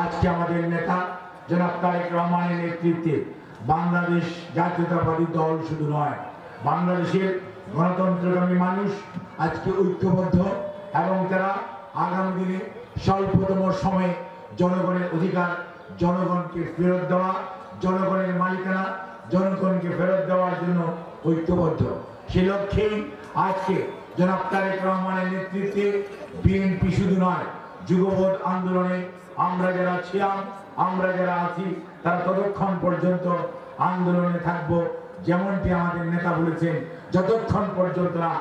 আজকে আমাদের নেতা জনাব তারেক রহমানের নেতৃত্বে বাংলাদেশ জাতীয়তাবাদী দল শুধু নয়, বাংলাদেশের গণতন্ত্রগামী মানুষ আজকে ঐক্যবদ্ধ এবং তারা আগামী দিনে স্বল্পতম সময়ে জনগণের অধিকার জনগণকে ফেরত দেওয়া, জনগণের মালিকানা জনগণকে ফেরত দেওয়ার জন্য ঐক্যবদ্ধ। সে লক্ষ্যেই আজকে জনাব তারেক রহমানের নেতৃত্বে বিএনপি শুধু নয়, যুগপৎ আন্দোলনে আমরা যারা ছিলাম, আমরা যারা আছি, তারা ততক্ষণ পর্যন্ত আন্দোলনে থাকবো, যেমনটি আমাদের নেতা বলেছেন, যতক্ষণ পর্যন্ত না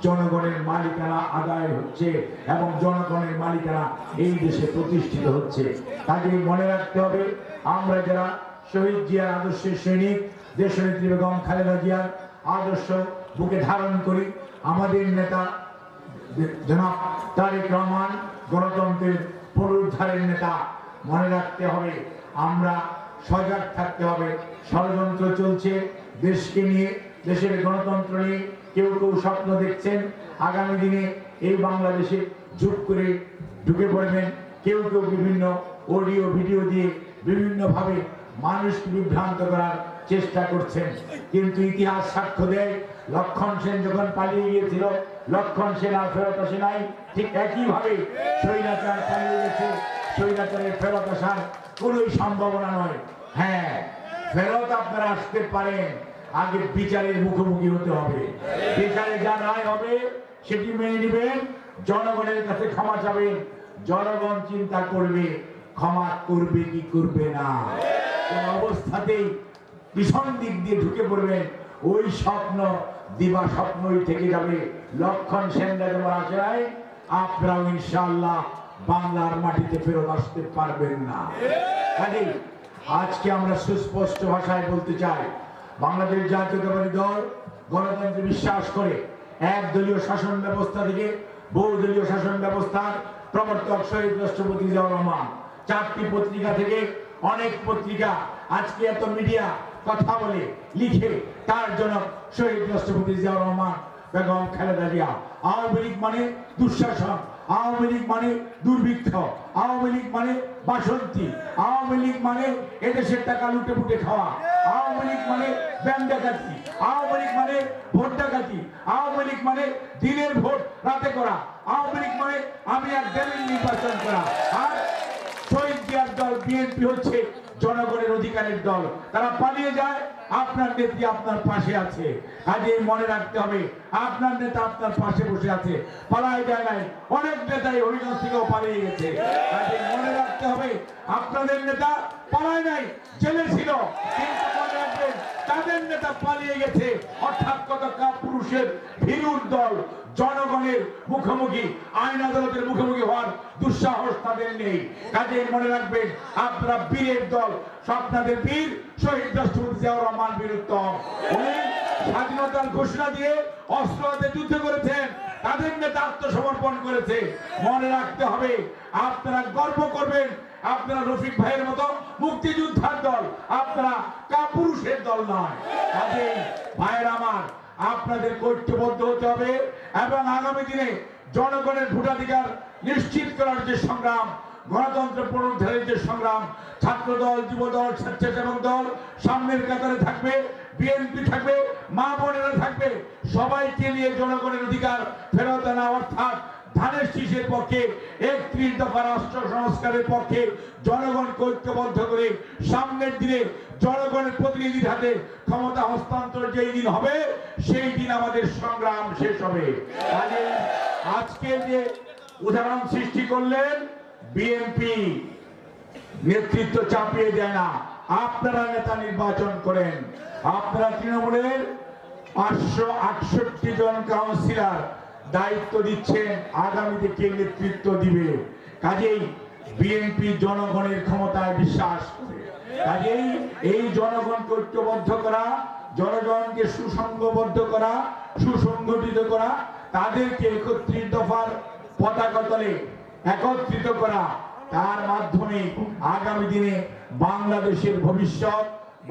জনগণের মালিকানা আদায় হচ্ছে এবং জনগণের মালিকানা এই দেশে প্রতিষ্ঠিত হচ্ছে। কাজেই মনে রাখতে হবে, আমরা যারা শহীদ জিয়ার আদর্শের সৈনিক, দেশনেত্রী বেগম খালেদা জিয়ার আদর্শ বুকে ধারণ করি, আমাদের নেতা জনাব তারেক রহমান গণতন্ত্রের পুনরুদ্ধারের নেতা। মনে রাখতে হবে, আমরা সজাগ থাকতে হবে। ষড়যন্ত্র চলছে দেশকে নিয়ে, দেশের গণতন্ত্র নিয়ে। কেউ কেউ স্বপ্ন দেখছেন আগামী দিনে এই বাংলাদেশে ঝুঁক করে ঢুকে পড়বেন। কেউ কেউ বিভিন্ন অডিও ভিডিও দিয়ে বিভিন্নভাবে মানুষকে বিভ্রান্ত করার চেষ্টা করছেন, কিন্তু ইতিহাস সাক্ষ্য দেয়, লক্ষণ সেন যখন পালিয়ে গিয়েছিল, লক্ষণ সেন আর ফেরত আসে নাই। ঠিক একইভাবে স্বৈরাচার পালিয়ে গেছে, স্বৈরাচারের ফেরত আসার কোনোই সম্ভাবনা নয়। হ্যাঁ, ফেরত আপনারা আসতে পারেন, আগে বিচারের মুখোমুখি হতে হবে। বিচারে যা রায় হবে সেটি মেনে নেবেন, জনগণের কাছে ক্ষমা চাবেন। জনগণ চিন্তা করবে ক্ষমা করবে কি করবে না। কোন অবস্থাতেই ভীষণ দিক দিয়ে ঢুকে পড়বেন, ওই স্বপ্ন দিবা স্বপ্নই থেকে যাবে। লক্ষণ সেনরা যেমন আসে নাই, আপনারাও ইনশাআল্লাহ বাংলার মাটিতে ফেরত আসতে পারবেন না। কাজেই আজকে আমরা সুস্পষ্ট ভাষায় বলতে চাই, বাংলাদেশ জাতীয়তাবাদী দল গণতন্ত্রে বিশ্বাস করে। একদলীয় শাসন ব্যবস্থা থেকে বহুদলীয় শাসন ব্যবস্থার প্রবর্তক শহীদ রাষ্ট্রপতি জিয়াউর রহমান। 4টি পত্রিকা থেকে অনেক পত্রিকা আজকে এত মিডিয়া কথা বলে লিখে, তার জনক শহীদ রাষ্ট্রপতি জিয়াউর রহমান, বেগম খালেদা জিয়া। আওয়ামী লীগ মানে দুঃশাসন, আওয়ামী লীগ মানে দুর্ভিক্ষ, আওয়ামী লীগ মানে বাসন্তী, আওয়ামী লীগ মানে এদেশের টাকা লুটে পুটে খাওয়া, আওয়ামী লীগ মানে ব্যাংক ডাকাতি, আওয়ামী লীগ মানে ভোট ডাকাতি, আওয়ামী লীগ মানে দিনের ভোট রাতে করা, আওয়ামী লীগ মানে আমি এক দেবের নির্বাচন করা। আর শহীদ জিয়ার দল বিএনপি হচ্ছে জনগণের অধিকারের দল। তারা পালিয়ে যায়, আপনার নেত্রী আপনার পাশে আছে। কাজেই মনে রাখতে হবে, আপনার নেতা আপনার পাশে বসে আছে, পালায় যায় নাই। অনেক নেতাই হরিগঞ্জ থেকেও পালিয়ে গেছে। কাজেই মনে রাখতে হবে, আপনাদের নেতা পালায় নাই, জেলে ছিল, কিন্তু মনে রাখবেন তাদের নেতা পালিয়ে গেছে। অর্থাৎ কত কাপুরুষের ভীরুর দল জনগণের মুখোমুখি, আইন আদালতের মুখোমুখি হওয়ার দুঃসাহস তাদের নেই। কাজেই মনে রাখবেন, আপনারা বীরের দল, স্বপ্নাদের বীর শহীদ রাষ্ট্রপতি জিয়াউর রহমান বীর উত্তম। উনি স্বাধীনতার ঘোষণা দিয়ে অস্ত্র হাতে যুদ্ধ করেছেন, তাদের নেতা আত্মসমর্পণ করেছে। মনে রাখতে হবে, আপনারা গর্ব করবেন, আপনারা রফিক ভাইয়ের মতো মুক্তিযোদ্ধার দল, আপনারা কাপুরুষের দল নয়। কাজেই ভাইয়ের আমার, আপনাদের ঐক্যবদ্ধ হতে হবে এবং আগামী দিনে জনগণের ভোটাধিকার নিশ্চিত করার যে সংগ্রাম, গণতন্ত্র পুনরুদ্ধারের যে সংগ্রাম, ছাত্র দল, যুব দল, স্বেচ্ছাসেবক দল সামনের কাতারে থাকবে, বিএনপি থাকবে, মা বোনেরা থাকবে। সবাইকে নিয়ে জনগণের অধিকার ফেরত আনা, অর্থাৎ ধানের শীষের পক্ষে, 31 দফা রাষ্ট্র সংস্কারের পক্ষে জনগণকে ঐক্যবদ্ধ করে সামনের দিনে জনগণের প্রতিনিধির হাতে ক্ষমতা হস্তান্তর যেই দিন হবে, সেই দিন আমাদের সংগ্রাম শেষ হবে। আজকে যে উদাহরণ সৃষ্টি করলেন, বিএনপি নেতৃত্ব চাপিয়ে দেয় না, আপনারা নেতা নির্বাচন করেন। আপনারা তৃণমূলের 568 জন কাউন্সিলর দায়িত্ব দিচ্ছেন, আগামীতে কে নেতৃত্ব দিবে। কাজেই বিএনপি জনগণের ক্ষমতায় বিশ্বাস করে। কাজেই এই জনগণকে ঐক্যবদ্ধ করা, জনগণকে সুসংঘবদ্ধ করা, সুসংগঠিত করা, তাদেরকে 31 দফার পতাকা তলে একত্রিত করা, তার মাধ্যমে আগামী দিনে বাংলাদেশের ভবিষ্যৎ,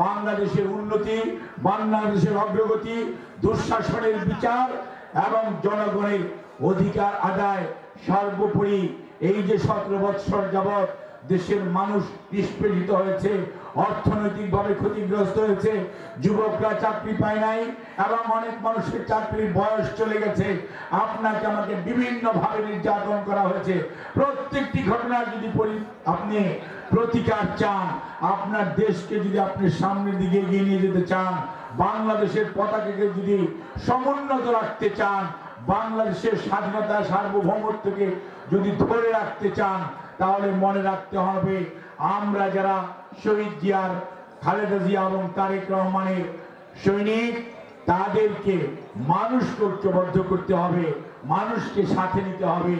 বাংলাদেশের উন্নতি, বাংলাদেশের অগ্রগতি, দুঃশাসনের বিচার এবং জনগণের অধিকার আদায় সর্বোপরি। এই যে 17 বৎসর যাবৎ দেশের মানুষ নিষ্পেষিত হয়েছে, অর্থনৈতিকভাবে ক্ষতিগ্রস্ত হয়েছে, যুবকরা চাকরি পায় নাই এবং অনেক মানুষের চাকরির বয়স চলে গেছে। আপনাকে আমাকে বিভিন্নভাবে নির্যাতন করা হয়েছে। প্রত্যেকটি ঘটনার যদি আপনি প্রতিকার চান, আপনার দেশকে যদি আপনি সামনের দিকে এগিয়ে নিয়ে যেতে চান, বাংলাদেশের পতাকাকে যদি সমুন্নত রাখতে চান, বাংলাদেশের স্বাধীনতা সার্বভৌমত্বকে যদি ধরে রাখতে চান, তাহলে মনে রাখতে হবে আমরা যারা শহীদ জিয়ার, খালেদা জিয়া এবং তারেক রহমানের সৈনিক, তাদেরকে মানুষকে ঐক্যবদ্ধ করতে হবে, মানুষকে সাথে নিতে হবে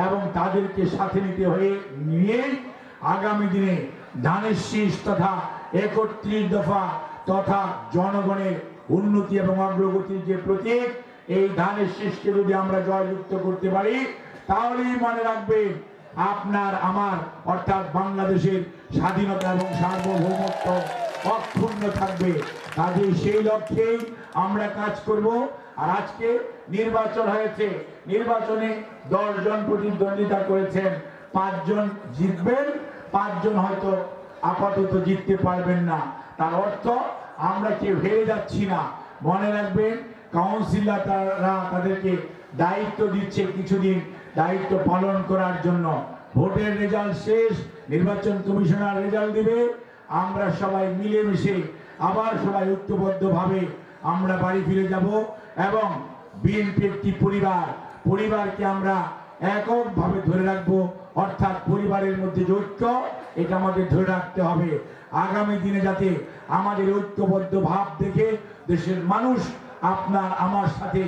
এবং তাদেরকে সাথে নিতে হয়ে নিয়েই আগামী দিনে ধানের শীষ তথা 31 দফা তথা জনগণের উন্নতি এবং অগ্রগতির যে প্রতীক, এই ধানের শীষকে যদি আমরা জয়যুক্ত করতে পারি, তাহলেই মনে রাখবেন আপনার আমার অর্থাৎ বাংলাদেশের স্বাধীনতা এবং সার্বভৌমত্ব অক্ষুণ্ণ থাকবে। কাজেই সেই লক্ষ্যেই আমরা কাজ করব। আর আজকে নির্বাচন হয়েছে, নির্বাচনে 10 জন প্রতিদ্বন্দ্বিতা করেছেন, 5 জন জিতবেন, 5 জন হয়তো আপাতত জিততে পারবেন না। তার অর্থ আমরা কেউ হেরে যাচ্ছি না। মনে রাখবেন কাউন্সিলররা তাদেরকে দায়িত্ব দিচ্ছে কিছুদিন দায়িত্ব পালন করার জন্য। ভোটের রেজাল্ট শেষ, নির্বাচন কমিশনার রেজাল্ট দিবে, আমরা সবাই মিলেমিশে আবার সবাই ঐক্যবদ্ধভাবে আমরা বাড়ি ফিরে যাব এবং বিএনপি একটি পরিবারকে আমরা এককভাবে ধরে রাখবো। অর্থাৎ পরিবারের মধ্যে যে ঐক্য, এটা আমাদের ধরে রাখতে হবে। আগামী দিনে যাতে আমাদের ঐক্যবদ্ধ ভাব দেখে দেশের মানুষ আপনার আমার সাথে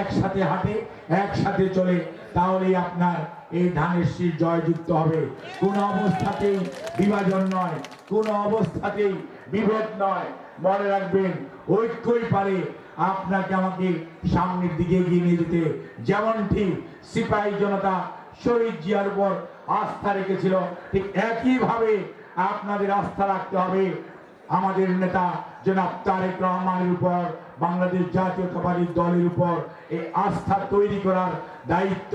একসাথে হাঁটে, একসাথে চলে, তাহলেই আপনার এই ধানের শীষ জয়যুক্ত হবে। কোনো অবস্থাতেই বিভাজন নয়, কোনো অবস্থাতেই বিভেদ নয়। মনে রাখবেন ঐক্যই পারে আপনাকে আমাকে সামনের দিকে এগিয়ে নিয়ে যেতে। যেমনটি সিপাহী জনতা শহীদ জিয়ার উপর আস্থা রেখেছিল, ঠিক একইভাবে আপনাদের আস্থা রাখতে হবে আমাদের নেতা জনাব তারেক রহমানের উপর, বাংলাদেশ জাতীয়তাবাদী দলের উপর। এই আস্থা তৈরি করার দায়িত্ব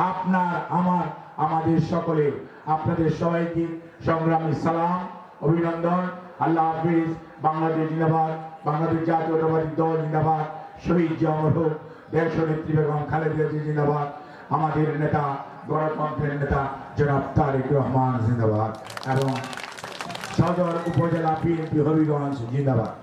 আপনার, আমার, আমাদের সকলের। আপনাদের সবাইকে সংগ্রামী সালাম, অভিনন্দন। আল্লাহ হাফিজ। বাংলাদেশ জিন্দাবাদ, বাংলাদেশ জাতীয়তাবাদী দল জিন্দাবাদ, শহীদ জিয়া অমর হোক, দেশনেত্রী বেগম খালেদা জিয়া জিন্দাবাদ, আমাদের নেতা গণতন্ত্রের নেতা জনাব তারেক রহমান জিন্দাবাদ এবং সদর উপজেলা বিএনপি হবিগঞ্জ জিন্দাবাদ।